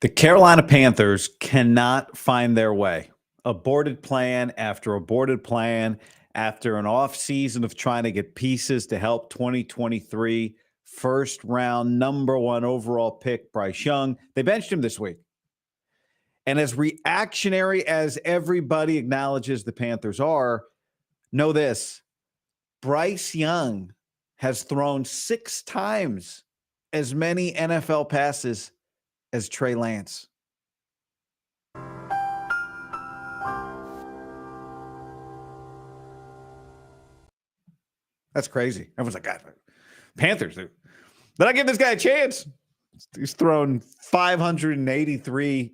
The Carolina Panthers cannot find their way. Aborted plan after aborted plan after an offseason of trying to get pieces to help 2023 first round number one overall pick Bryce Young. They benched him this week. And as reactionary as everybody acknowledges the Panthers are, know this: Bryce Young has thrown 6 times as many NFL passes as Trey Lance. That's crazy. Everyone's like, God, Panthers. They're not giving this guy a chance. He's thrown 583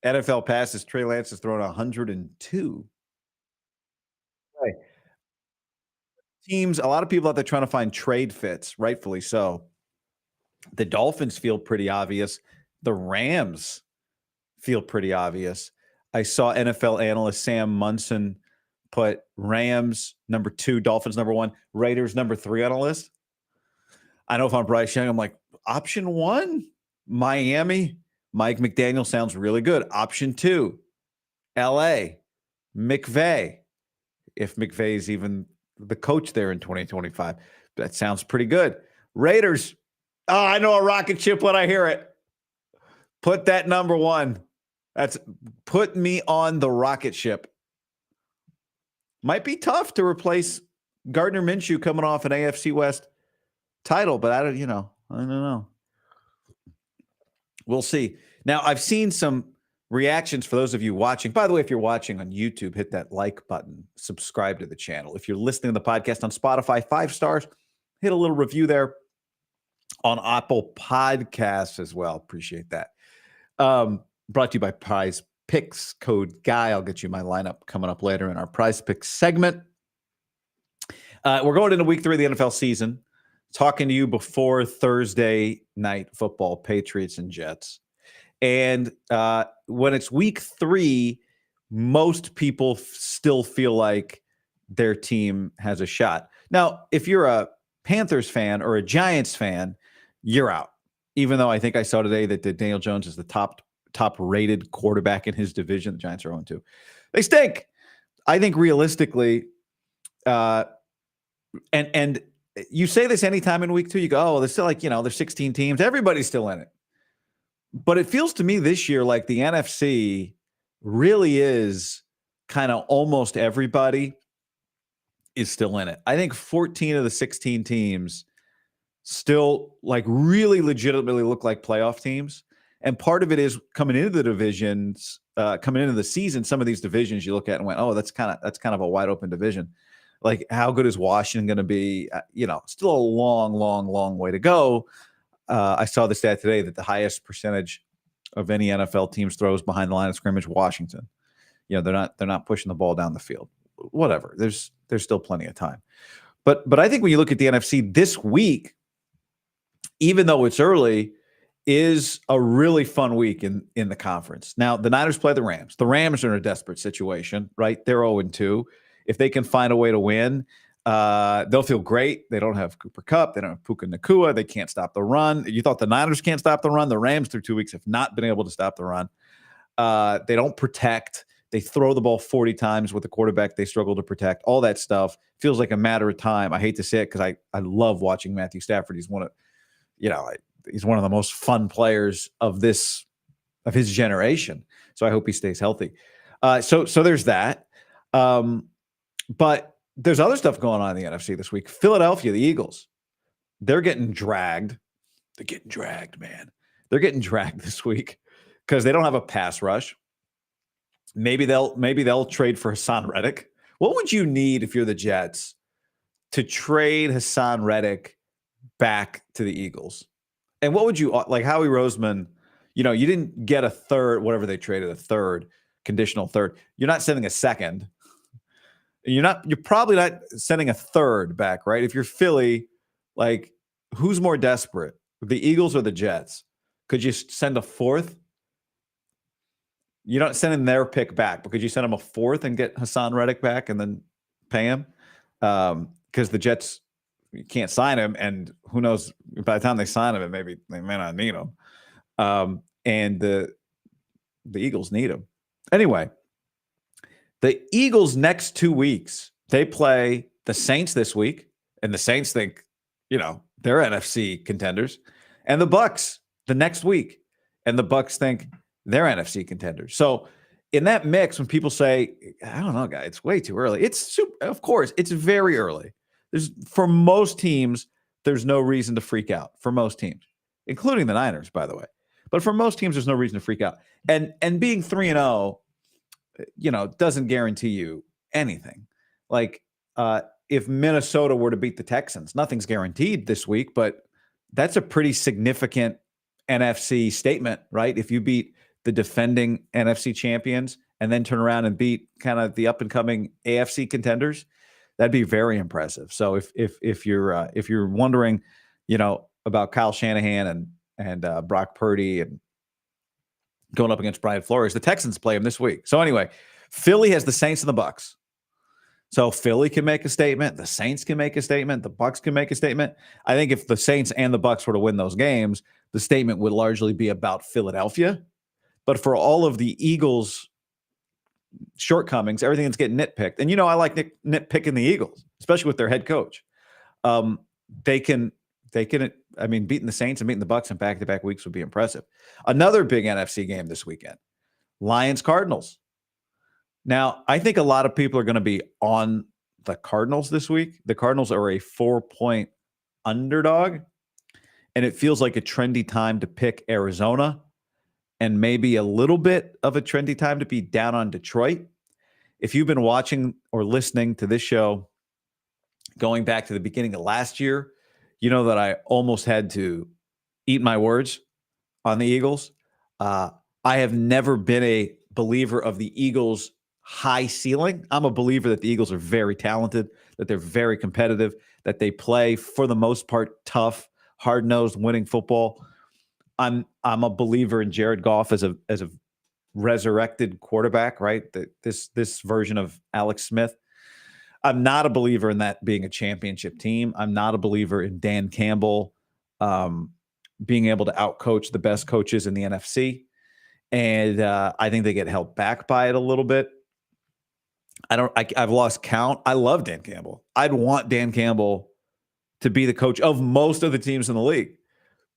NFL passes. Trey Lance has thrown 102. Right. Teams, a lot of people out there trying to find trade fits, rightfully so. The Dolphins feel pretty obvious. The Rams feel pretty obvious. I saw NFL analyst Sam Munson put Rams number 2, Dolphins number 1, Raiders number 3 on a list. I know if I'm Bryce Young, I'm like, option 1, Miami. Mike McDaniel sounds really good. Option 2, LA, McVay. If McVay is even the coach there in 2025, that sounds pretty good. Raiders. Oh, I know a rocket ship when I hear it. Put that number 1. Put me on the rocket ship. Might be tough to replace Gardner Minshew coming off an AFC West title, but I don't know. We'll see. Now, I've seen some reactions for those of you watching. By the way, if you're watching on YouTube, hit that like button, subscribe to the channel. If you're listening to the podcast on Spotify, 5 stars, hit a little review there on Apple Podcasts as well. Appreciate that. Brought to you by PrizePicks, code Guy. I'll get you my lineup coming up later in our PrizePicks segment. We're going into week 3 of the NFL season. Talking to you before Thursday night football, Patriots and Jets. And when it's week 3, most people still feel like their team has a shot. Now, if you're a Panthers fan or a Giants fan, you're out. Even though I think I saw today that Daniel Jones is the top-rated quarterback in his division. The Giants are 0-2. They stink. I think realistically, and you say this anytime in week 2, you go, oh, there's still there's 16 teams. Everybody's still in it. But it feels to me this year like the NFC really is kind of almost everybody is still in it. I think 14 of the 16 teams still really legitimately look like playoff teams. And part of it is coming into the divisions, coming into the season, some of these divisions you look at and went, oh, that's kind of a wide open division. Like, how good is Washington going to be? Still a long way to go. I saw the stat today that the highest percentage of any NFL teams throws behind the line of scrimmage, Washington. They're not pushing the ball down the field. Whatever. There's still plenty of time. But I think when you look at the NFC this week, even though it's early, is a really fun week in the conference. Now, the Niners play the Rams. The Rams are in a desperate situation, right? They're 0-2. If they can find a way to win, they'll feel great. They don't have Cooper Kupp. They don't have Puka Nacua. They can't stop the run. You thought the Niners can't stop the run. The Rams through 2 weeks have not been able to stop the run. They don't protect. They throw the ball 40 times with the quarterback. They struggle to protect. All that stuff feels like a matter of time. I hate to say it because I love watching Matthew Stafford. He's one of the most fun players of his generation. So I hope he stays healthy. So there's that. But there's other stuff going on in the NFC this week. Philadelphia, the Eagles, they're getting dragged. They're getting dragged, man. They're getting dragged this week because they don't have a pass rush. Maybe they'll trade for Hassan Reddick. What would you need if you're the Jets to trade Hassan Reddick back to the Eagles? And what would you like? Howie Roseman, you didn't get a third, whatever they traded, a third, conditional third. You're not sending a second. You're probably not sending a third back, right? If you're Philly, who's more desperate, the Eagles or the Jets? Could you send a fourth? You're not sending their pick back, but could you send them a fourth and get Hassan Reddick back and then pay him? Because the Jets, you can't sign him, and who knows, by the time they sign him, maybe they may not need him. And the the Eagles need him. Anyway, the Eagles next 2 weeks, they play the Saints this week, and the Saints think, they're NFC contenders, and the Bucks the next week, and the Bucks think they're NFC contenders. So in that mix, when people say, I don't know, guy, it's way too early. Of course, it's very early. For most teams, there's no reason to freak out for most teams, including the Niners, by the way. But for most teams, there's no reason to freak out. And being 3-0, doesn't guarantee you anything. Like if Minnesota were to beat the Texans, nothing's guaranteed this week, but that's a pretty significant NFC statement, right? If you beat the defending NFC champions and then turn around and beat kind of the up and coming AFC contenders, that'd be very impressive. So if you're wondering, about Kyle Shanahan and Brock Purdy and going up against Brian Flores, the Texans play him this week. So anyway, Philly has the Saints and the Bucks. So Philly can make a statement, the Saints can make a statement, the Bucks can make a statement. I think if the Saints and the Bucks were to win those games, the statement would largely be about Philadelphia. But for all of the Eagles' shortcomings, everything that's getting nitpicked, and I like nitpicking the Eagles, especially with their head coach. They can. I mean, beating the Saints and beating the Bucks in back-to-back weeks would be impressive. Another big NFC game this weekend: Lions Cardinals. Now, I think a lot of people are going to be on the Cardinals this week. The Cardinals are a 4-point underdog, and it feels like a trendy time to pick Arizona, and maybe a little bit of a trendy time to be down on Detroit. If you've been watching or listening to this show going back to the beginning of last year, you know that I almost had to eat my words on the Eagles. I have never been a believer of the Eagles' high ceiling. I'm a believer that the Eagles are very talented, that they're very competitive, that they play, for the most part, tough, hard-nosed, winning football. I'm a believer in Jared Goff as a resurrected quarterback, right? This version of Alex Smith. I'm not a believer in that being a championship team. I'm not a believer in Dan Campbell being able to outcoach the best coaches in the NFC. And I think they get held back by it a little bit. I've lost count. I love Dan Campbell. I'd want Dan Campbell to be the coach of most of the teams in the league.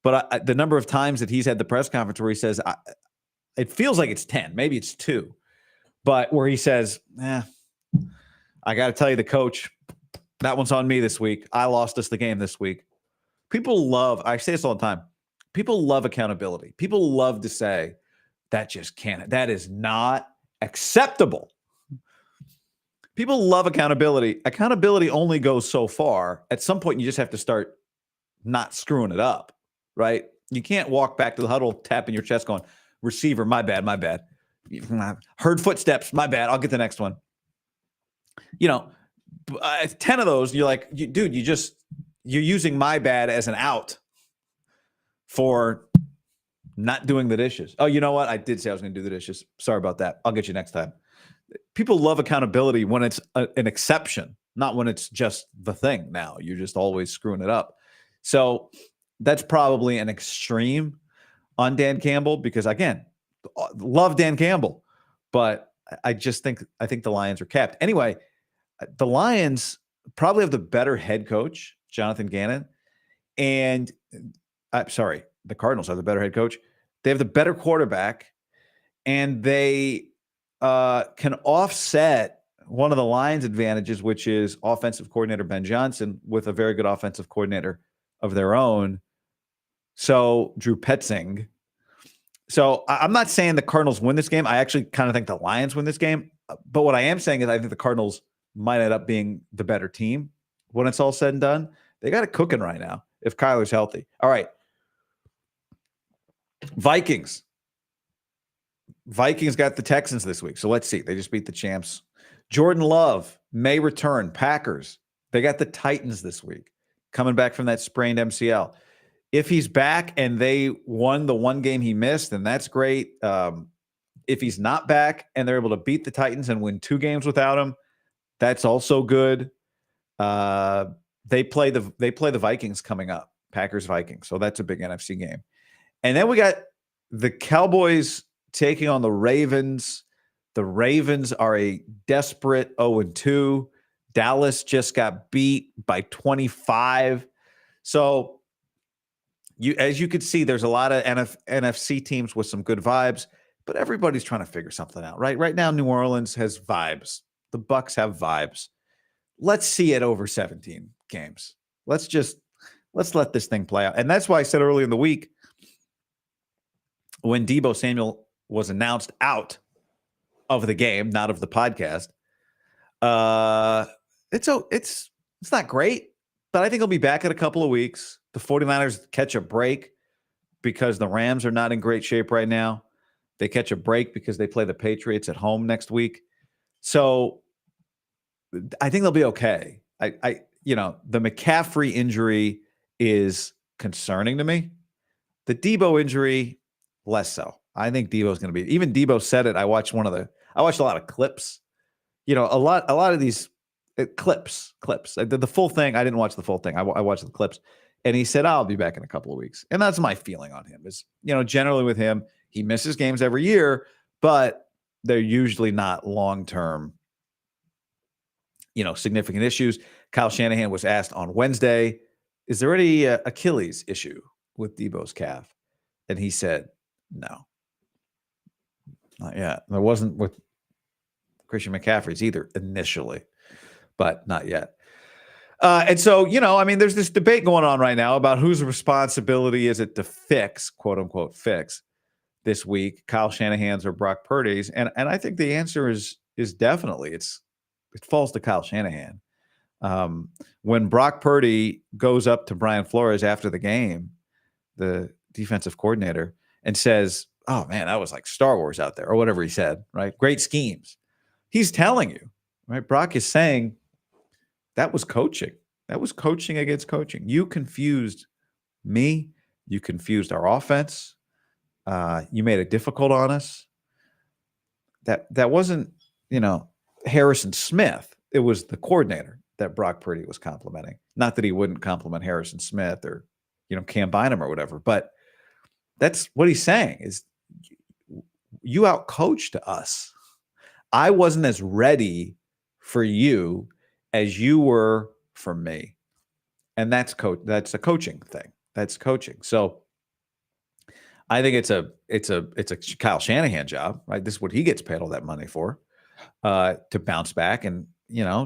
But the number of times that he's had the press conference where he says, it feels like it's 10, maybe it's 2, but where he says, I got to tell you, the coach, that one's on me this week. I lost us the game this week. I say this all the time, people love accountability. People love to say, that is not acceptable. People love accountability. Accountability only goes so far. At some point, you just have to start not screwing it up, right? You can't walk back to the huddle, tapping your chest going, receiver, my bad. Heard footsteps, my bad. I'll get the next one. 10 of those, you're like, dude, you're using my bad as an out for not doing the dishes. Oh, you know what? I did say I was going to do the dishes. Sorry about that. I'll get you next time. People love accountability when it's an exception, not when it's just the thing. Now you're just always screwing it up. So that's probably an extreme on Dan Campbell, because again, love Dan Campbell, but I think the Lions are capped. Anyway, the Lions probably have the better head coach, Jonathan Gannon, and the Cardinals have the better head coach. They have the better quarterback, and they can offset one of the Lions' advantages, which is offensive coordinator Ben Johnson, with a very good offensive coordinator of their own. So Drew Petzing. So I'm not saying the Cardinals win this game. I actually kind of think the Lions win this game. But what I am saying is I think the Cardinals might end up being the better team when it's all said and done. They got it cooking right now if Kyler's healthy. All right. Vikings got the Texans this week. So let's see. They just beat the champs. Jordan Love may return. Packers. They got the Titans this week, coming back from that sprained MCL. If he's back and they won the one game he missed, then that's great. If he's not back and they're able to beat the Titans and win 2 games without him, that's also good. They play the Vikings coming up, Packers Vikings. So that's a big NFC game. And then we got the Cowboys taking on the Ravens. The Ravens are a desperate 0-2. Dallas just got beat by 25. So as you could see, there's a lot of NFC teams with some good vibes, but everybody's trying to figure something out, right? Right now, New Orleans has vibes. The Bucs have vibes. Let's see it over 17 games. Let's let this thing play out. And that's why I said early in the week, when Deebo Samuel was announced out of the game, not of the podcast, it's not great, but I think he'll be back in a couple of weeks. The 49ers catch a break because the Rams are not in great shape right now. They catch a break because they play the Patriots at home next week. So I think they'll be okay. The McCaffrey injury is concerning to me. The Deebo injury, less so. I think Deebo's going to be. Even Deebo said it. I watched a lot of clips. A lot of these clips. The full thing. I didn't watch the full thing. I watched the clips, and he said, "I'll be back in a couple of weeks." And that's my feeling on him. Is generally with him, he misses games every year, but they're usually not long term. Significant issues. Kyle Shanahan was asked on Wednesday, "Is there any Achilles issue with Deebo's calf?" And he said, "No, not yet." There wasn't with Christian McCaffrey's either initially, but not yet. And so, there's this debate going on right now about whose responsibility is it to fix, quote unquote, fix this week, Kyle Shanahan's or Brock Purdy's. And I think the answer is definitely it falls to Kyle Shanahan. When Brock Purdy goes up to Brian Flores after the game, the defensive coordinator, and says, "Oh man, that was like Star Wars out there," or whatever he said, right? Great schemes. He's telling you, right? Brock is saying that was coaching. That was coaching against coaching. You confused me. You confused our offense. You made it difficult on us. That wasn't, Harrison Smith. It was the coordinator that Brock Purdy was complimenting. Not that he wouldn't compliment Harrison Smith or, Cam Bynum or whatever, but that's what he's saying is you outcoached us. I wasn't as ready for you as you were for me. And that's a coaching thing. That's coaching. So I think it's a Kyle Shanahan job, right? This is what he gets paid all that money for, to bounce back. And,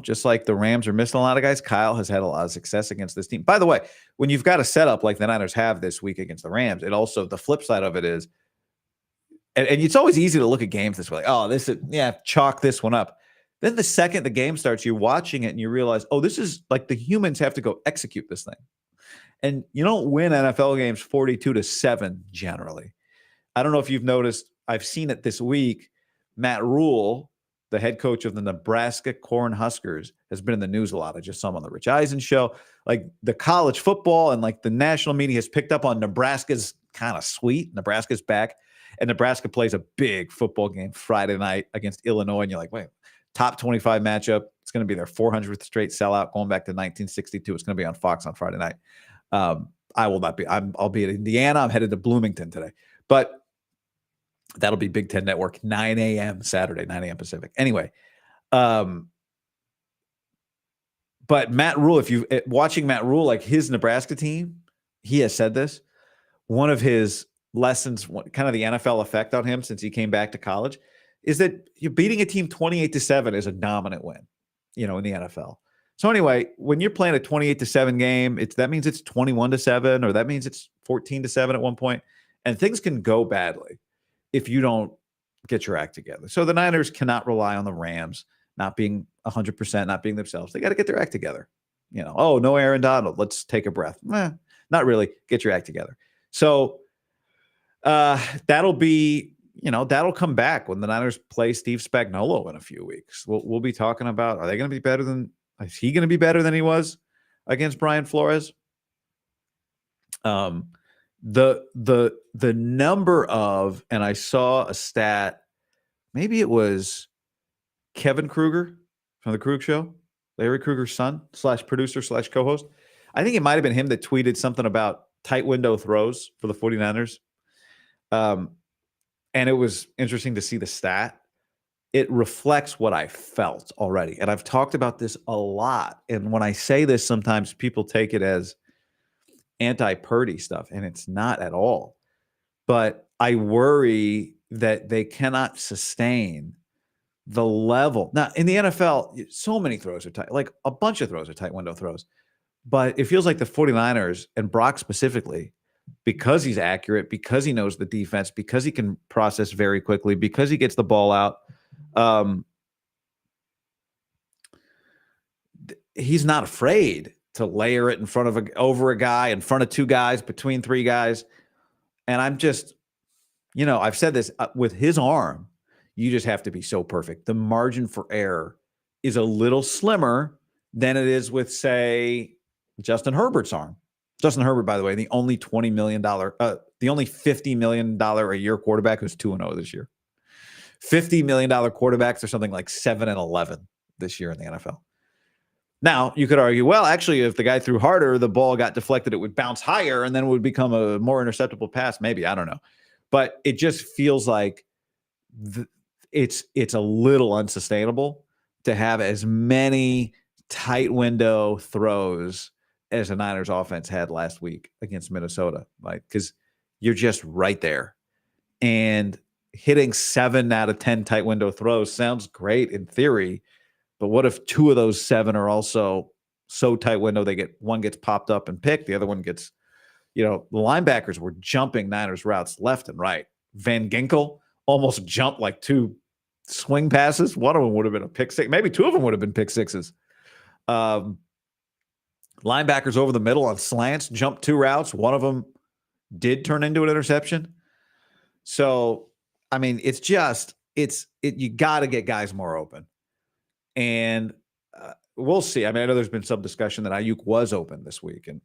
just like the Rams are missing a lot of guys, Kyle has had a lot of success against this team. By the way, when you've got a setup like the Niners have this week against the Rams, it also, the flip side of it is, and it's always easy to look at games this way, like, oh, chalk this one up. Then the second the game starts, you're watching it and you realize, oh, this is like the humans have to go execute this thing. And you don't win NFL games 42-7 generally. I don't know if you've noticed, I've seen it this week. Matt Rule, the head coach of the Nebraska Cornhuskers, has been in the news a lot. I just saw him on the Rich Eisen show. Like the college football and like the national media has picked up on Nebraska's kind of sweet. Nebraska's back. And Nebraska plays a big football game Friday night against Illinois. And you're like, wait, top 25 matchup. It's going to be their 400th straight sellout going back to 1962. It's going to be on Fox on Friday night. I will not be. I'll be at Indiana. I'm headed to Bloomington today. But that'll be Big Ten Network, 9 a.m. Saturday, 9 a.m. Pacific. Anyway, but Matt Rule, if you watching Matt Rule, like his Nebraska team, he has said this. One of his lessons, kind of the NFL effect on him since he came back to college, is that you're beating a team 28-7 is a dominant win, in the NFL. So anyway, when you're playing a 28-7 game, that means it's 21-7, or that means it's 14-7 at one point, and things can go badly if you don't get your act together. So the Niners cannot rely on the Rams not being 100%, not being themselves. They got to get their act together. Oh, no Aaron Donald. Let's take a breath. Not really. Get your act together. So that'll be, that'll come back when the Niners play Steve Spagnuolo in a few weeks. We'll be talking about, are they going to be better than, is he going to be better than he was against Brian Flores? The number of, and I saw a stat, maybe it was Kevin Kruger from the Krug Show, Larry Kruger's son / producer / co-host. I think it might have been him that tweeted something about tight window throws for the 49ers. And it was interesting to see the stat. It reflects what I felt already. And I've talked about this a lot. And when I say this, sometimes people take it as anti-Purdy stuff, and it's not at all. But I worry that they cannot sustain the level. Now, in the NFL, so many throws are tight, like a bunch of throws are tight window throws. But it feels like the 49ers and Brock specifically, because he's accurate, because he knows the defense, because he can process very quickly, because he gets the ball out, he's not afraid to layer it in front of over a guy, in front of two guys, between three guys. And I'm just, I've said this with his arm, you just have to be so perfect. The margin for error is a little slimmer than it is with, say, Justin Herbert's arm. Justin Herbert, by the way, the only $20 million, the only $50 million a year quarterback who's 2-0 this year. $50 million quarterbacks are something like 7-11 this year in the NFL. Now, you could argue, well, actually, if the guy threw harder, the ball got deflected, it would bounce higher, and then it would become a more interceptable pass. Maybe, I don't know. But it just feels like it's a little unsustainable to have as many tight window throws as the Niners offense had last week against Minnesota, right? Because you're just right there. And hitting 7 out of 10 tight window throws sounds great in theory, but what if 2 of those 7 are also so tight window one gets popped up and picked, the other one gets, the linebackers were jumping Niners routes left and right. Van Ginkel almost jumped like 2 swing passes. One of them would have been a pick six. Maybe 2 of them would have been pick sixes. Linebackers over the middle on slants jumped 2 routes. One of them did turn into an interception. So, I mean, you got to get guys more open. And we'll see. I mean, I know there's been some discussion that Ayuk was open this week, and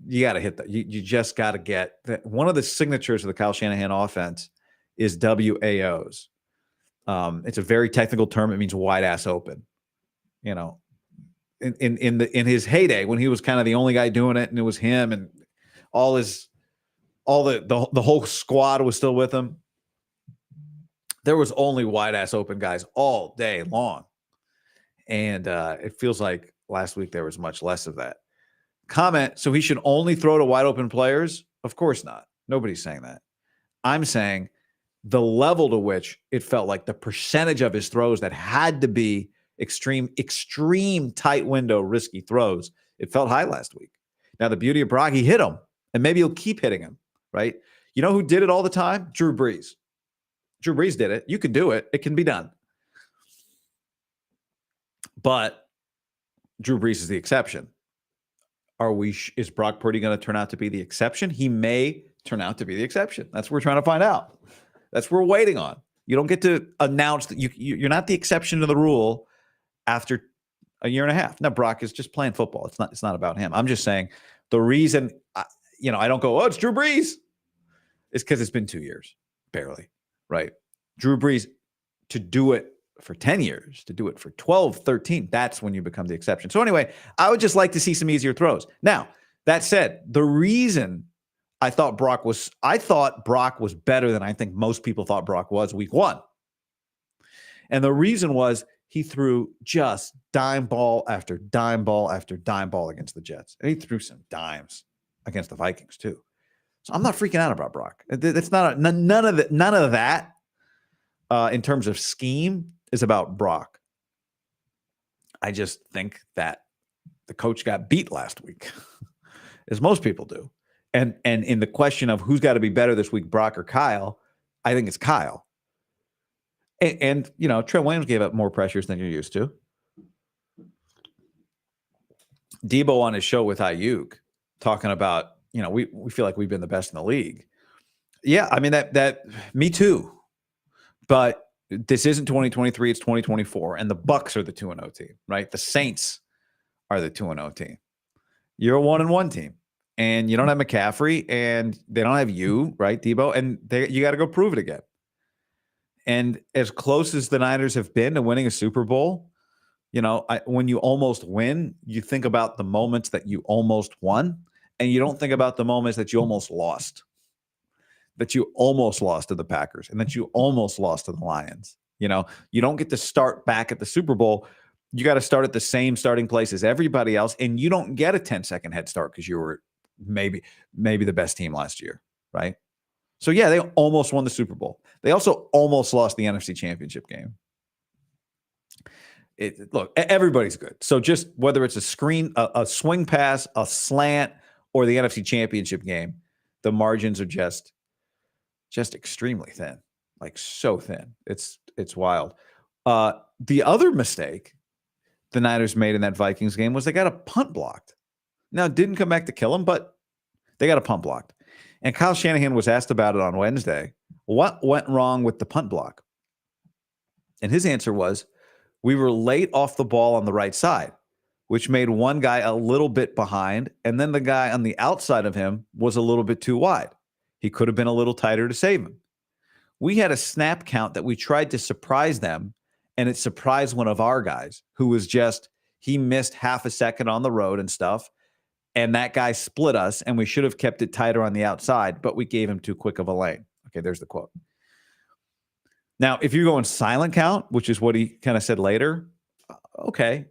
you got to hit that. You just got to get that. One of the signatures of the Kyle Shanahan offense is WAOs. It's a very technical term. It means wide ass open. In his heyday, when he was kind of the only guy doing it, and it was him, and the whole squad was still with him, there was only wide ass open guys all day long. And it feels like last week there was much less of that. Comment, so he should only throw to wide open players? Of course not. Nobody's saying that. I'm saying the level to which it felt like the percentage of his throws that had to be extreme tight window risky throws, it felt high last week. Now, the beauty of Brock, he hit him, and maybe he'll keep hitting him, right? You know who did it all the time? Drew Brees. Drew Brees did it. You can do it. It can be done. But Drew Brees is the exception. Is Brock Purdy going to turn out to be the exception? He may turn out to be the exception. That's what we're trying to find out. That's what we're waiting on. You don't get to announce that you're not the exception to the rule after a year and a half. Now, Brock is just playing football. It's not about him. I'm just saying the reason, I don't go, it's Drew Brees. It's because it's been 2 years, barely, right? Drew Brees, to do it for 10 years, to do it for 12, 13, that's when you become the exception. So anyway, I would just like to see some easier throws. Now, that said, the reason I thought Brock was better than I think most people thought Brock was week 1. And the reason was he threw just dime ball after dime ball after dime ball against the Jets. And he threw some dimes against the Vikings too. So I'm not freaking out about Brock. It's not none of that in terms of scheme is about Brock. I just think that the coach got beat last week, as most people do. And in the question of who's got to be better this week, Brock or Kyle, I think it's Kyle. And Trent Williams gave up more pressures than you're used to. Debo on his show with Ayuk talking about, we feel like we've been the best in the league. Yeah, I mean, that me too. But this isn't 2023, it's 2024, and the Bucs are the 2-0 team, right? The Saints are the 2-0 team. You're a 1-1 team, and you don't have McCaffrey, and they don't have you, right, Debo? And you got to go prove it again. And as close as the Niners have been to winning a Super Bowl, when you almost win, you think about the moments that you almost won, and you don't think about the moments that you almost lost. that you almost lost to the Packers and that you almost lost to the Lions. You know, you don't get to start back at the Super Bowl. You got to start at the same starting place as everybody else, and you don't get a 10-second head start because you were maybe the best team last year, right? So, yeah, they almost won the Super Bowl. They also almost lost the NFC Championship game. Look, everybody's good. So just whether it's a swing pass, a slant, or the NFC Championship game, the margins are just extremely thin, like so thin. It's wild. The other mistake the Niners made in that Vikings game was they got a punt blocked. Now, it didn't come back to kill them, but they got a punt blocked. And Kyle Shanahan was asked about it on Wednesday. What went wrong with the punt block? And his answer was, we were late off the ball on the right side, which made one guy a little bit behind, and then the guy on the outside of him was a little bit too wide. He could have been a little tighter to save him. We had a snap count that we tried to surprise them, and it surprised one of our guys who was he missed half a second on the road and stuff. And that guy split us, and we should have kept it tighter on the outside, but we gave him too quick of a lane. Okay, there's the quote. Now, if you're going silent count, which is what he kind of said later, okay.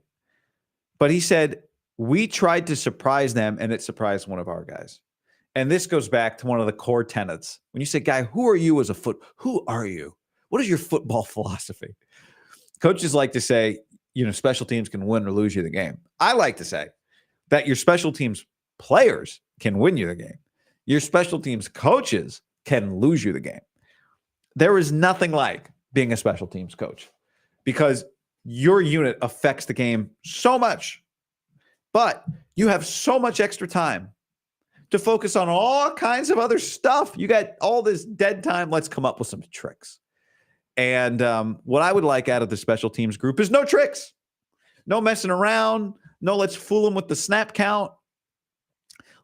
But he said, we tried to surprise them, and it surprised one of our guys. And this goes back to one of the core tenets. When you say, guy, who are you who are you? What is your football philosophy? Coaches like to say, special teams can win or lose you the game. I like to say that your special teams players can win you the game. Your special teams coaches can lose you the game. There is nothing like being a special teams coach because your unit affects the game so much, but you have so much extra time to focus on all kinds of other stuff. You got all this dead time. Let's come up with some tricks. And what I would like out of the special teams group is no tricks, no messing around. No, let's fool them with the snap count.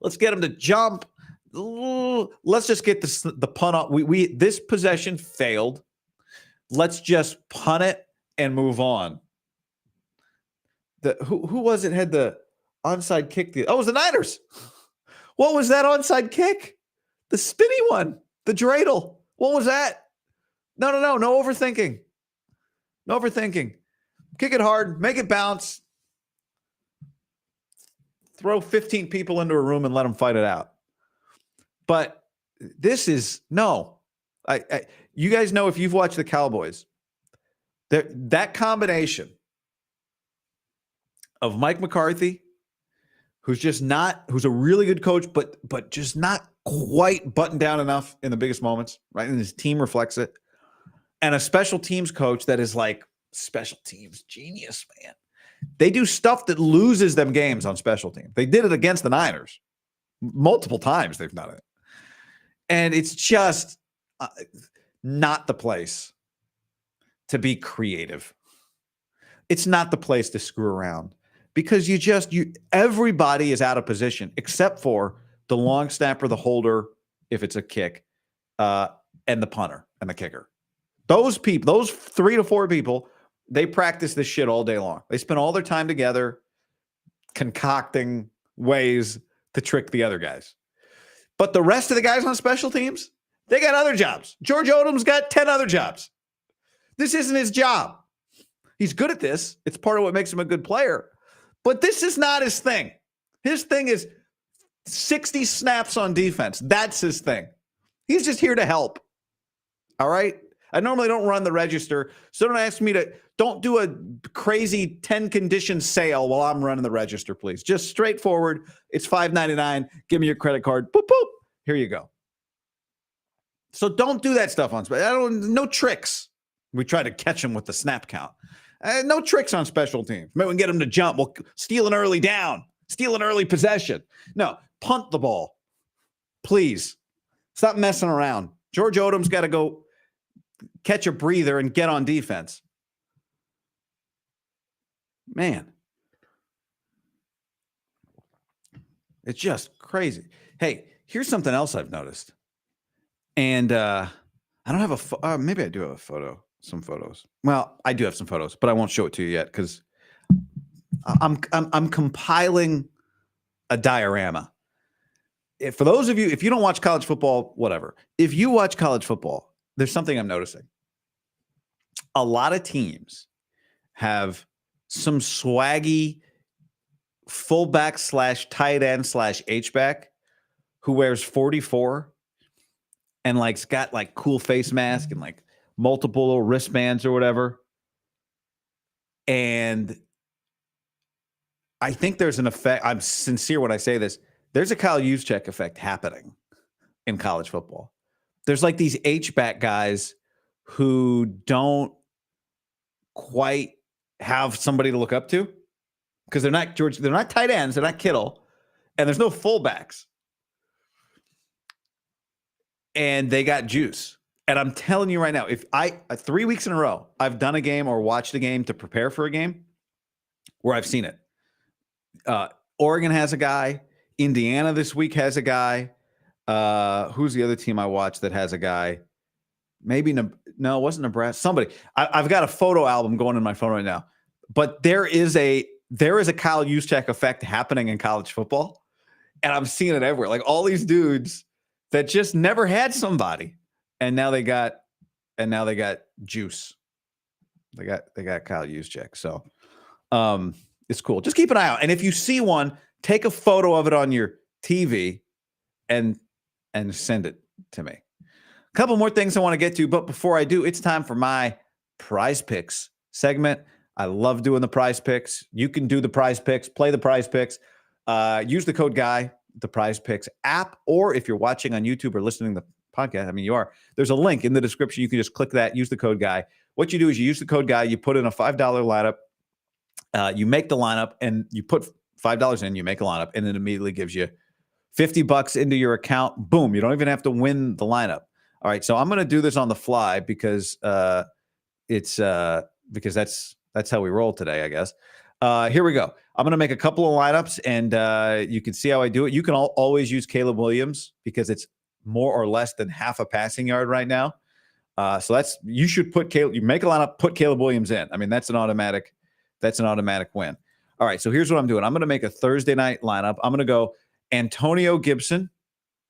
Let's get them to jump. Let's just get the punt off. This possession failed. Let's just punt it and move on. Who was it had the onside kick? It was the Niners. What was that onside kick? The spinny one, the dreidel. What was that? No overthinking. No overthinking. Kick it hard, make it bounce. Throw 15 people into a room and let them fight it out. But this is no. You guys know if you've watched the Cowboys, that combination of Mike McCarthy, who's a really good coach, but just not quite buttoned down enough in the biggest moments, right? And his team reflects it. And a special teams coach that is like special teams genius, man. They do stuff that loses them games on special teams. They did it against the Niners. Multiple times they've done it. And it's just not the place to be creative. It's not the place to screw around because everybody is out of position except for the long snapper, the holder, if it's a kick, and the punter and the kicker. Those 3 to 4 people, they practice this shit all day long. They spend all their time together concocting ways to trick the other guys. But the rest of the guys on special teams, they got other jobs. George Odom's got 10 other jobs. This isn't his job. He's good at this. It's part of what makes him a good player. But this is not his thing. His thing is 60 snaps on defense. That's his thing. He's just here to help. All right? I normally don't run the register, so don't do a crazy 10 condition sale while I'm running the register, please. Just straightforward. It's $5.99. Give me your credit card. Boop, boop. Here you go. So don't do that stuff on special. No tricks. We try to catch them with the snap count. No tricks on special teams. Maybe we can get them to jump. We'll steal an early down. Steal an early possession. No, punt the ball. Please. Stop messing around. George Odom's got to go catch a breather and get on defense. Man. It's just crazy. Hey, here's something else I've noticed. And I don't have maybe I do have some photos. Well, I do have some photos, but I won't show it to you yet because I'm compiling a diorama. for those of you, if you don't watch college football, whatever. If you watch college football, there's something I'm noticing. A lot of teams have some swaggy fullback / tight end / H-back who wears 44 and like's got like cool face mask and like multiple little wristbands or whatever. And I think there's an effect. I'm sincere when I say this. There's a Kyle Juszczyk effect happening in college football. There's like these H-back guys who don't quite have somebody to look up to because they're not George. They're not tight ends. They're not Kittle, and there's no fullbacks. And they got juice. And I'm telling you right now, if 3 weeks in a row, I've done a game or watched a game to prepare for a game where I've seen it. Oregon has a guy. Indiana this week has a guy. Who's the other team I watched that has a guy? Maybe no, it wasn't Nebraska. Somebody. I've got a photo album going in my phone right now. But there is a Kyle Juszczyk effect happening in college football, and I'm seeing it everywhere. Like all these dudes that just never had somebody, and now they got juice. They got Kyle Juszczyk. So it's cool. Just keep an eye out. And if you see one, take a photo of it on your TV and send it to me. A couple more things I want to get to, but before I do, it's time for my Prize Picks segment. I love doing the Prize Picks. You can do the Prize Picks, play the Prize Picks. Use the code GUY, the Prize Picks app, or if you're watching on YouTube or listening to the podcast, I mean, you are. There's a link in the description. You can just click that, use the code GUY. What you do is you use the code GUY, you put in a $5 lineup, you make the lineup, and you put $5 in, you make a lineup, and it immediately gives you $50 into your account. Boom. You don't even have to win the lineup. All right. So I'm going to do this on the fly because because that's how we roll today, I guess. Here we go. I'm going to make a couple of lineups, and you can see how I do it. You can always use Caleb Williams because it's more or less than half a passing yard right now. So you should put Caleb. You make a lineup, put Caleb Williams in. I mean, that's an automatic win. All right. So here's what I'm doing. I'm going to make a Thursday night lineup. I'm going to go Antonio Gibson.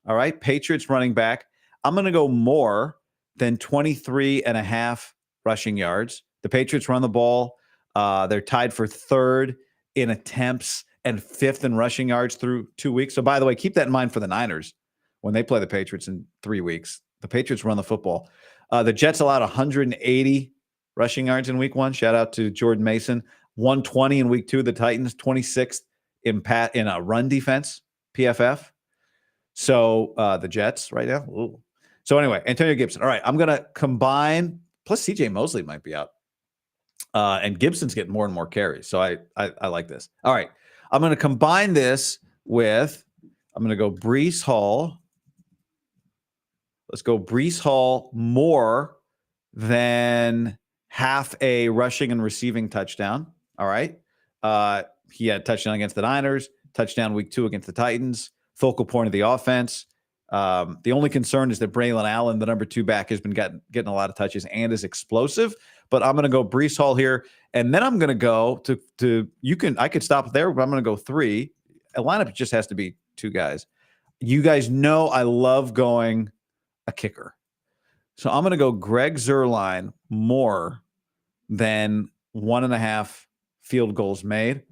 All right. Patriots running back. I'm going to go more than 23.5 rushing yards. The Patriots run the ball. They're tied for third in attempts and fifth in rushing yards through 2 weeks. So, by the way, keep that in mind for the Niners when they play the Patriots in 3 weeks. The Patriots run the football. The Jets allowed 180 rushing yards in week 1. Shout out to Jordan Mason. 120 in week 2. The Titans 26th in a run defense, PFF. So the Jets right now. Ooh. So anyway, Antonio Gibson. All right, I'm going to combine. Plus, C.J. Mosley might be out. And Gibson's getting more and more carries. So I like this. All right. I'm going to combine this with, I'm going to go Breece Hall. Let's go Breece Hall more than half a rushing and receiving touchdown. All right. He had a touchdown against the Niners, touchdown week 2 against the Titans, focal point of the offense. The only concern is that Braylon Allen, the number 2 back, has been getting a lot of touches and is explosive. But I'm going to go Breece Hall here, and then I'm going to go to I could stop there, but I'm going to go 3. A lineup just has to be 2 guys. You guys know I love going a kicker, so I'm going to go Greg Zuerlein more than 1.5 field goals made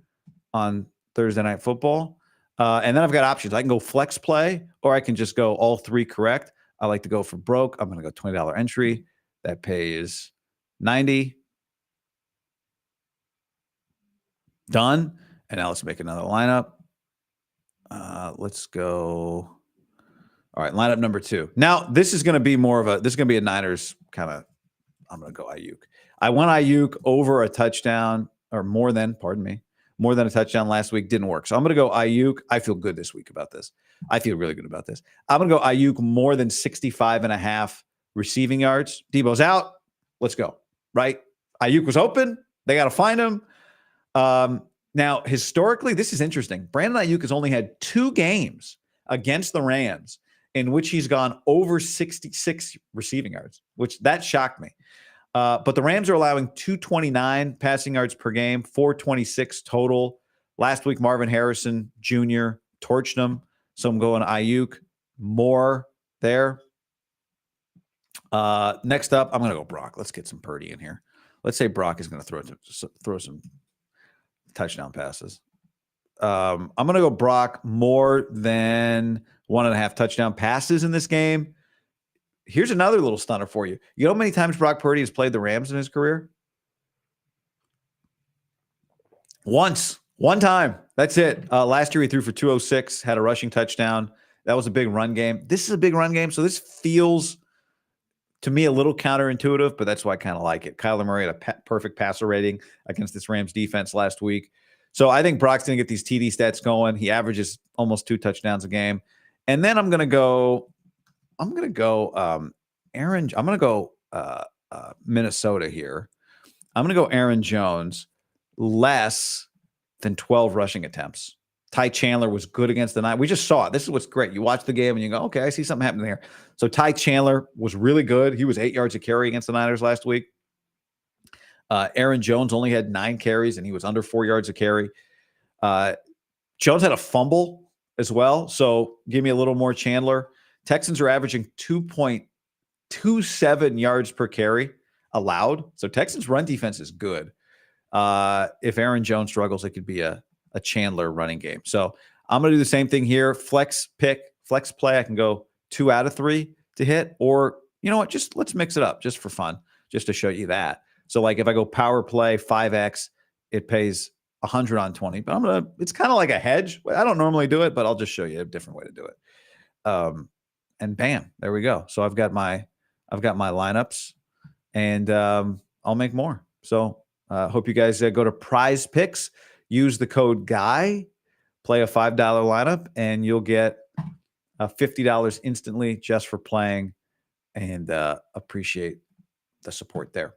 on Thursday Night Football. And then I've got options. I can go flex play, or I can just go all 3 correct. I like to go for broke. I'm going to go $20 entry. That pays $90. Done. And now let's make another lineup. Let's go. All right, lineup number 2. Now, this is going to be a Niners kind of, I'm going to go Ayuk. I went Ayuk over a touchdown, or more than a touchdown last week. Didn't work. So I'm going to go Ayuk. I feel good this week about this. I feel really good about this. I'm going to go Ayuk more than 65.5 receiving yards. Debo's out. Let's go. Right? Ayuk was open. They got to find him. Now, historically, this is interesting. Brandon Ayuk has only had 2 games against the Rams in which he's gone over 66 receiving yards, which that shocked me. But the Rams are allowing 229 passing yards per game, 426 total. Last week, Marvin Harrison Jr. torched them. So I'm going Ayuk, more there. Next up, I'm going to go Brock. Let's get some Purdy in here. Let's say Brock is going to throw some touchdown passes. I'm going to go Brock more than 1.5 touchdown passes in this game. Here's another little stunner for you. You know how many times Brock Purdy has played the Rams in his career? Once. One time. That's it. Last year he threw for 206, had a rushing touchdown. That was a big run game. This is a big run game, so this feels to me a little counterintuitive, but that's why I kind of like it. Kyler Murray had a perfect passer rating against this Rams defense last week. So I think Brock's going to get these TD stats going. He averages almost 2 touchdowns a game. And then I'm going to go Minnesota here. I'm going to go Aaron Jones, less than 12 rushing attempts. Ty Chandler was good against the Niners. We just saw it. This is what's great. You watch the game and you go, okay, I see something happening there. So Ty Chandler was really good. He was 8 yards a carry against the Niners last week. Aaron Jones only had 9 carries and he was under 4 yards a carry. Jones had a fumble as well. So give me a little more Chandler. Texans are averaging 2.27 yards per carry allowed. So Texans run defense is good. If Aaron Jones struggles, it could be a Chandler running game. So I'm going to do the same thing here. Flex play. I can go 2 out of 3 to hit, or you know what? Just let's mix it up just for fun, just to show you that. So like if I go power play 5X, it pays 100 on 20, but it's kind of like a hedge. I don't normally do it, but I'll just show you a different way to do it. And bam, there we go. So I've got my lineups, and I'll make more. So hope you guys go to PrizePicks, use the code GUY, play a $5 lineup, and you'll get $50 instantly just for playing, and appreciate the support there.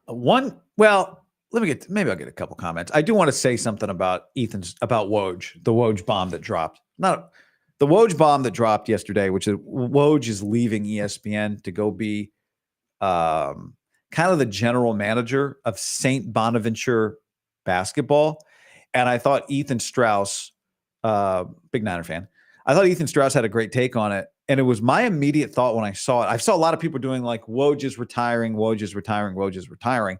Maybe I'll get a couple comments. I do want to say something about Woj, the Woj bomb that dropped. Not the Woj bomb that dropped yesterday, which is Woj is leaving ESPN to go be kind of the general manager of St. Bonaventure basketball. And I thought Ethan Strauss, big Niner fan, I thought Ethan Strauss had a great take on it. And it was my immediate thought when I saw it. I saw a lot of people doing like Woj is retiring, Woj is retiring, Woj is retiring.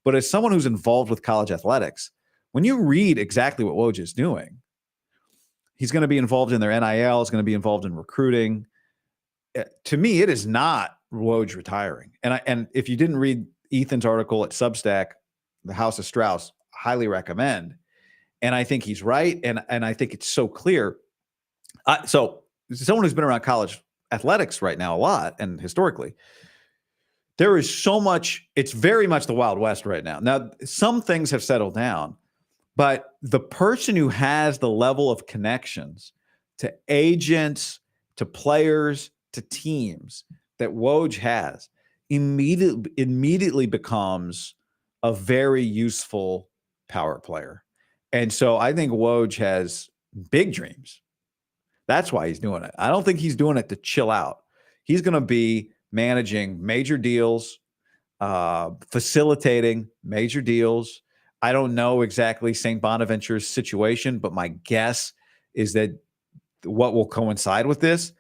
But as someone who's involved with college athletics, when you read exactly what Woj is doing, he's going to be involved in their NIL, is going to be involved in recruiting. To me, it is not Woj retiring. And if you didn't read Ethan's article at Substack, The House of Strauss, highly recommend. And I think he's right. And I think it's so clear. So someone who's been around college athletics right now a lot, and historically, there is so much, it's very much the Wild West right now. Now, some things have settled down, but the person who has the level of connections to agents, to players, to teams that Woj has immediately becomes a very useful power player. And so I think Woj has big dreams. That's why he's doing it. I don't think he's doing it to chill out. He's going to be managing major deals, facilitating major deals. I don't know exactly St. Bonaventure's situation, but my guess is that what will coincide with this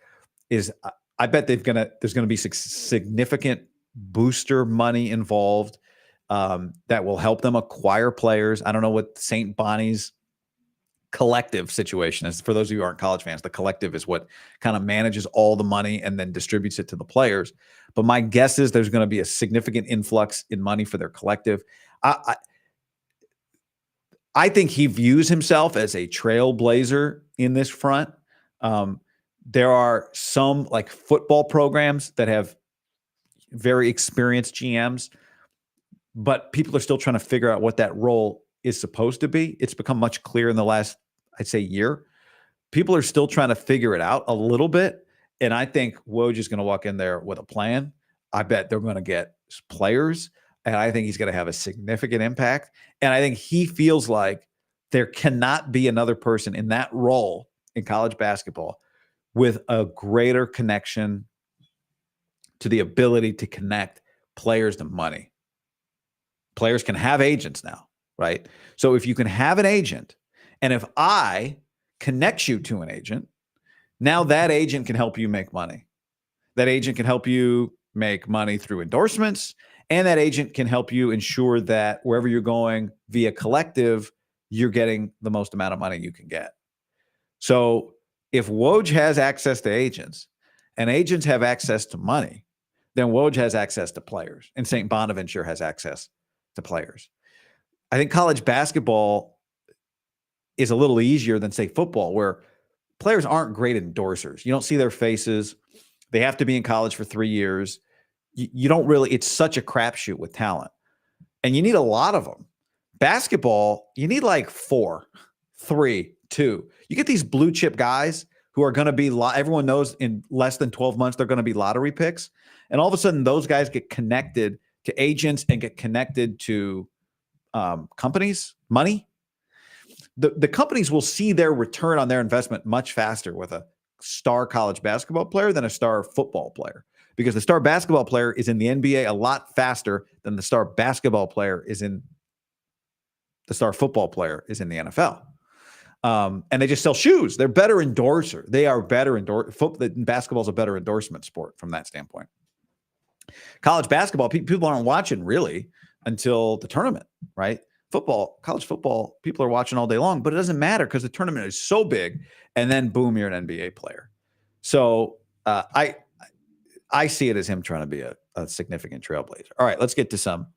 is I bet there's going to be significant booster money involved that will help them acquire players. I don't know what St. Bonnie's collective situation is. For those of you who aren't college fans, the collective is what kind of manages all the money and then distributes it to the players. But my guess is there's going to be a significant influx in money for their collective. I think he views himself as a trailblazer in this front. There are some like football programs that have very experienced GMs, but people are still trying to figure out what that role is supposed to be. It's become much clearer in the last, I'd say, year. People are still trying to figure it out a little bit. And I think Woj is going to walk in there with a plan. I bet they're going to get players, and I think he's going to have a significant impact. And I think he feels like there cannot be another person in that role in college basketball with a greater connection to the ability to connect players to money. Players can have agents now, right? So if you can have an agent, and if I connects you to an agent. Now that agent can help you make money. That agent can help you make money through endorsements, and that agent can help you ensure that wherever you're going via collective, you're getting the most amount of money you can get. So if Woj has access to agents and agents have access to money, then Woj has access to players, and St. Bonaventure has access to players. I think college basketball is a little easier than, say, football, where players aren't great endorsers. You don't see their faces. They have to be in college for 3 years. You don't really, it's such a crapshoot with talent. And you need a lot of them. Basketball, you need like 4, 3, 2. You get these blue chip guys who are going to be, everyone knows in less than 12 months, they're going to be lottery picks. And all of a sudden, those guys get connected to agents and get connected to companies, money. The companies will see their return on their investment much faster with a star college basketball player than a star football player, because the star basketball player is in the NBA a lot faster than the star basketball player is in the star football player is in the NFL. And they just sell shoes. They're better endorser. They are better basketball is a better endorsement sport from that standpoint. College basketball, people aren't watching really until the tournament, right? College football, people are watching all day long, but it doesn't matter because the tournament is so big, and then boom, you're an NBA player. So I see it as him trying to be a significant trailblazer. All right, let's get to some.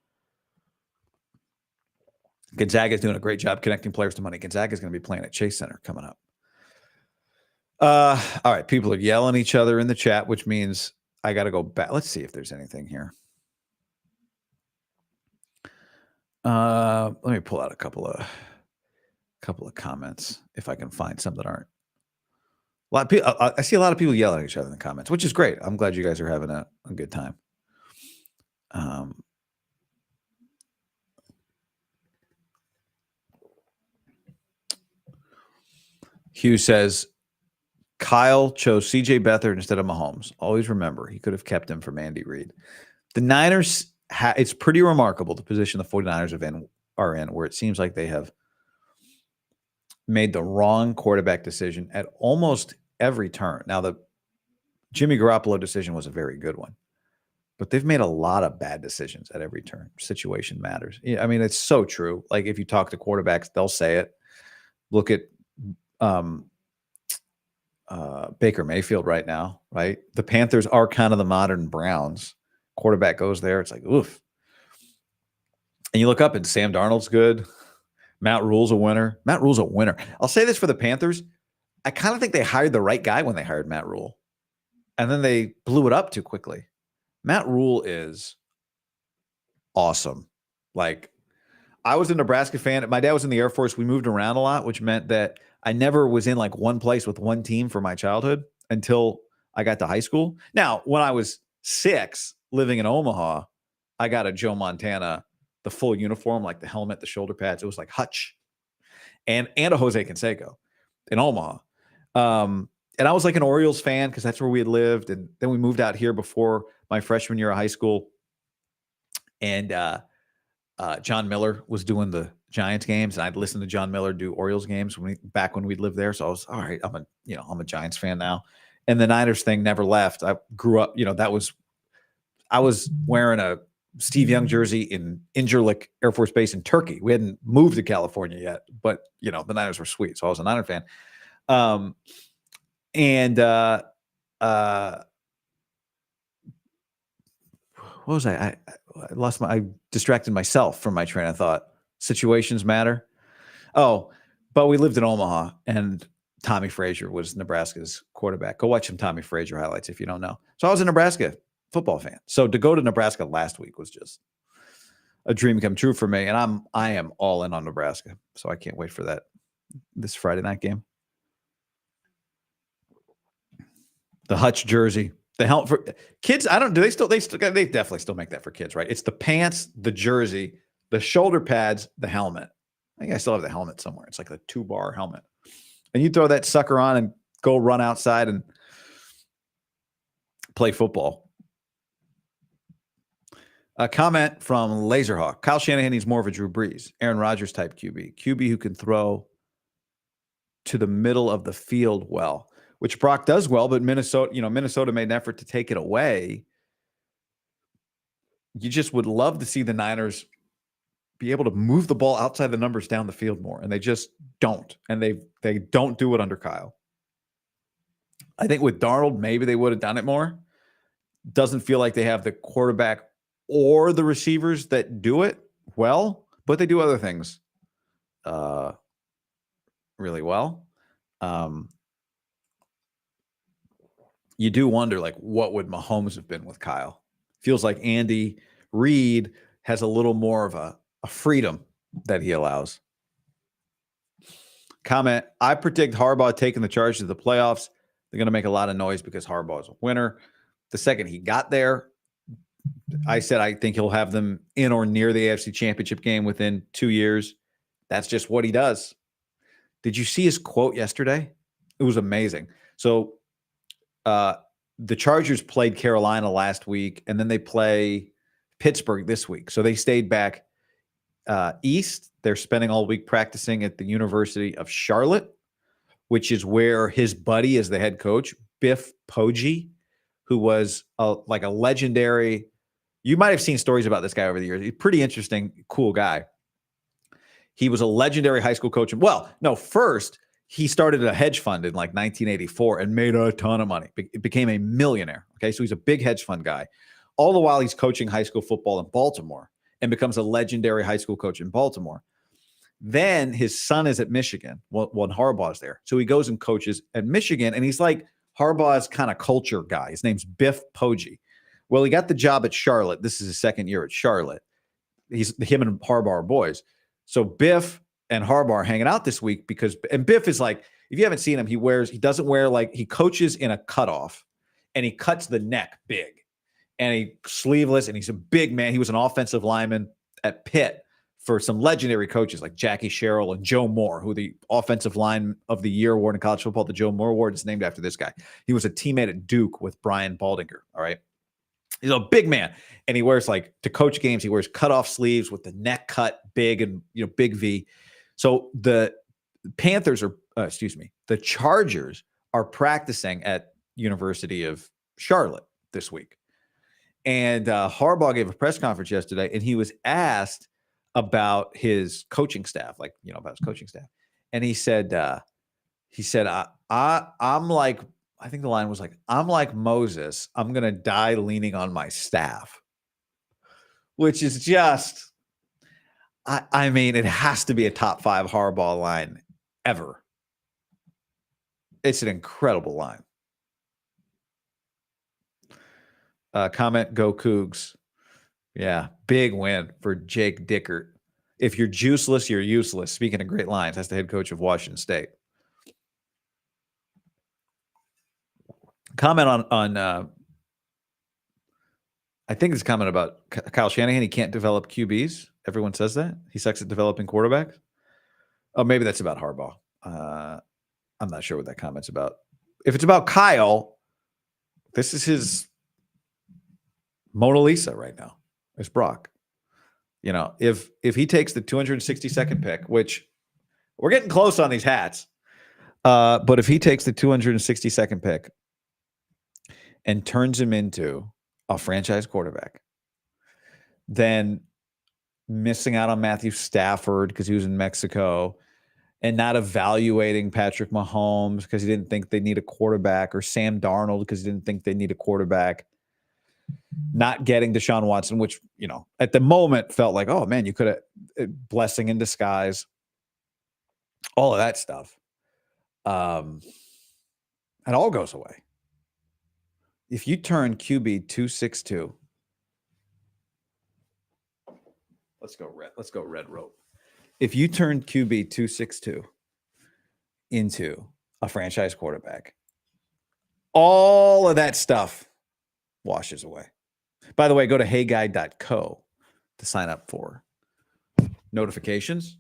Gonzaga is doing a great job connecting players to money. Gonzaga is going to be playing at Chase Center coming up. All right, people are yelling at each other in the chat, which means I got to go back. Let's see if there's anything here. Let me pull out a couple of comments if I can find some that aren't. A lot of people, I see a lot of people yelling at each other in the comments, which is great. I'm glad you guys are having a good time. Hugh says, Kyle chose CJ Beathard instead of Mahomes. Always remember, he could have kept him from Andy Reid. The Niners, it's pretty remarkable the position the 49ers are in, where it seems like they have made the wrong quarterback decision at almost every turn. Now, the Jimmy Garoppolo decision was a very good one, but they've made a lot of bad decisions at every turn. Situation matters. I mean, it's so true. Like, if you talk to quarterbacks, they'll say it. Look at Baker Mayfield right now, right? The Panthers are kind of the modern Browns. Quarterback goes there, it's like, oof. And you look up and Sam Darnold's good. Matt Rule's a winner. Matt Rule's a winner. I'll say this for the Panthers. I kind of think they hired the right guy when they hired Matt Rule. And then they blew it up too quickly. Matt Rule is awesome. Like, I was a Nebraska fan. My dad was in the Air Force. We moved around a lot, which meant that I never was in like one place with one team for my childhood until I got to high school. Now, when I was 6 living in Omaha, I got a Joe Montana, the full uniform, like the helmet, the shoulder pads. It was like Hutch and a Jose Canseco in Omaha. And I was like an Orioles fan because that's where we had lived. And then we moved out here before my freshman year of high school. And John Miller was doing the Giants games, and I'd listen to John Miller do Orioles games back when we'd lived there. So I was all right. I'm a Giants fan now, and the Niners thing never left. I grew up. I was wearing a Steve Young jersey in Incirlik Air Force Base in Turkey. We hadn't moved to California yet, but the Niners were sweet, so I was a Niner fan. What was I distracted myself from my train of thought. Situations matter. Oh, but we lived in Omaha, and Tommy Frazier was Nebraska's quarterback. Go watch some Tommy Frazier highlights if you don't know. So I was a Nebraska football fan. So to go to Nebraska last week was just a dream come true for me. And I am all in on Nebraska. So I can't wait for this Friday night game. The Hutch jersey. The helmet for kids. They definitely still make that for kids, right? It's the pants, the jersey, the shoulder pads, the helmet. I think I still have the helmet somewhere. It's like a 2-bar helmet. And you throw that sucker on and go run outside and play football. A comment from Laserhawk. Kyle Shanahan needs more of a Drew Brees, Aaron Rodgers type QB. QB who can throw to the middle of the field well, which Brock does well, but Minnesota made an effort to take it away. You just would love to see the Niners be able to move the ball outside the numbers down the field more, and they just don't. And they don't do it under Kyle. I think with Darnold, maybe they would have done it more. Doesn't feel like they have the quarterback or the receivers that do it well, but they do other things really well. You do wonder, like, what would Mahomes have been with Kyle? Feels like Andy Reid has a little more of a freedom that he allows. Comment, I predict Harbaugh taking the Chargers to the playoffs. They're going to make a lot of noise because Harbaugh is a winner. The second he got there, I said I think he'll have them in or near the AFC Championship game within 2 years. That's just what he does. Did you see his quote yesterday? It was amazing. So the Chargers played Carolina last week, and then they play Pittsburgh this week. So they stayed back east. They're spending all week practicing at the University of Charlotte, which is where his buddy is the head coach, Biff Poggi, who was like a legendary. You might have seen stories about this guy over the years. He's a pretty interesting, cool guy. He was a legendary high school coach. Well, no, first he started a hedge fund in like 1984 and made a ton of money. It became a millionaire. Okay, so he's a big hedge fund guy. All the while he's coaching high school football in Baltimore and becomes a legendary high school coach in Baltimore. Then his son is at Michigan when Harbaugh's there. So he goes and coaches at Michigan, and he's like Harbaugh's kind of culture guy. His name's Biff Poggi. Well, he got the job at Charlotte. This is his second year at Charlotte. Him and Harbaugh are boys. So Biff and Harbaugh are hanging out this week and Biff is like, if you haven't seen him, he doesn't wear, like, he coaches in a cutoff, and he cuts the neck big, and he sleeveless, and he's a big man. He was an offensive lineman at Pitt for some legendary coaches like Jackie Sherrill and Joe Moore, who the Offensive Line of the Year award in college football, the Joe Moore Award, is named after this guy. He was a teammate at Duke with Brian Baldinger. All right. He's a big man, and he wears, like, to coach games, he wears cutoff sleeves with the neck cut big and, big V. So the Chargers are practicing at University of Charlotte this week. And Harbaugh gave a press conference yesterday, and he was asked about his coaching staff, about his coaching staff. And he said, I'm like, I think the line was like, I'm like Moses. I'm going to die leaning on my staff, which is just, I mean, it has to be a top 5 Harbaugh line ever. It's an incredible line. Comment, go Cougs. Yeah, big win for Jake Dickert. If you're juiceless, you're useless. Speaking of great lines, that's the head coach of Washington State. Comment on I think it's a comment about Kyle Shanahan. He can't develop QBs. Everyone says that. He sucks at developing quarterbacks. Oh, maybe that's about Harbaugh. I'm not sure what that comment's about. If it's about Kyle, this is his Mona Lisa right now. It's Brock. If he takes the 262nd pick, which we're getting close on these hats, but if he takes the 262nd pick and turns him into a franchise quarterback, then missing out on Matthew Stafford because he was in Mexico, and not evaluating Patrick Mahomes because he didn't think they need a quarterback, or Sam Darnold because he didn't think they need a quarterback, not getting Deshaun Watson, which, at the moment felt like, oh man, you could have, blessing in disguise, all of that stuff. It all goes away. If you turn QB 262, let's go red rope. If you turn QB 262 into a franchise quarterback, all of that stuff washes away. By the way, go to heyguy.co to sign up for notifications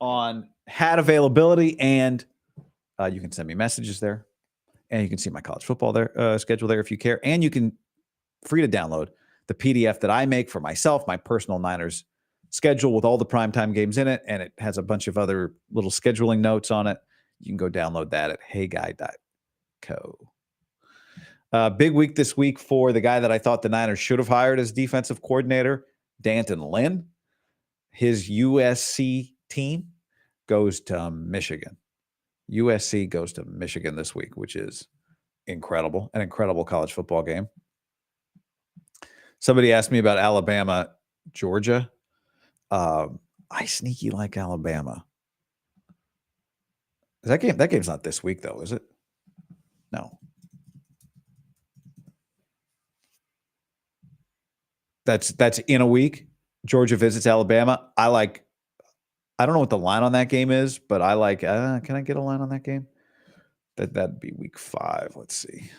on hat availability, and you can send me messages there, and you can see my college football schedule there if you care, and you can free to download the PDF that I make for myself, my personal Niners schedule with all the primetime games in it, and it has a bunch of other little scheduling notes on it. You can go download that at heyguy.co. Big week this week for the guy that I thought the Niners should have hired as defensive coordinator, D'Anton Lynn. His USC team goes to Michigan. USC goes to Michigan this week, which is incredible. An incredible college football game. Somebody asked me about Alabama, Georgia. I sneaky like Alabama. That game's not this week, though, is it? No. That's in a week. Georgia visits Alabama. I don't know what the line on that game is, but I like. Can I get a line on that game? That'd be week 5. Let's see.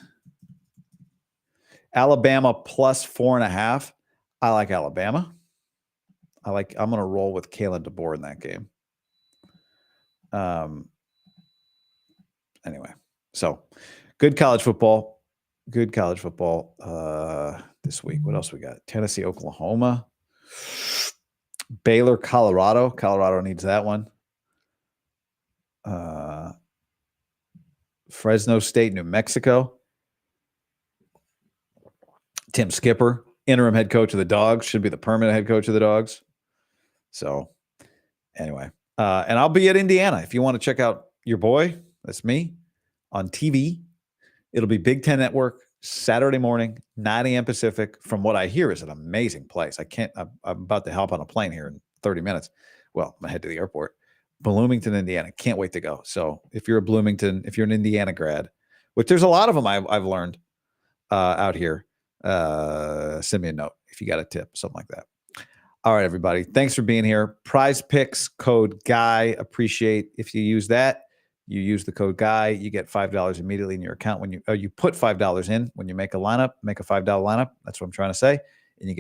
Alabama plus 4.5. I like Alabama. I'm going to roll with Kalen DeBoer in that game. Anyway, so good college football. Good college football this week. What else we got? Tennessee, Oklahoma. Baylor, Colorado. Colorado needs that one. Fresno State, New Mexico. Tim Skipper, interim head coach of the Dogs, should be the permanent head coach of the Dogs. So anyway, and I'll be at Indiana. If you want to check out your boy, that's me, on TV. It'll be Big Ten Network, Saturday morning, 9 a.m. Pacific. From what I hear is an amazing place. I'm about to hop on a plane here in 30 minutes. Well, I'm head to the airport. Bloomington, Indiana. Can't wait to go. So if you're an Indiana grad, which there's a lot of them I've learned out here, send me a note if you got a tip, something like that. All right, everybody. Thanks for being here. PrizePicks code GUY. Appreciate if you use that. You use the code GUY, you get $5 immediately in your account when you put $5 in when you make a $5 lineup. That's what I'm trying to say.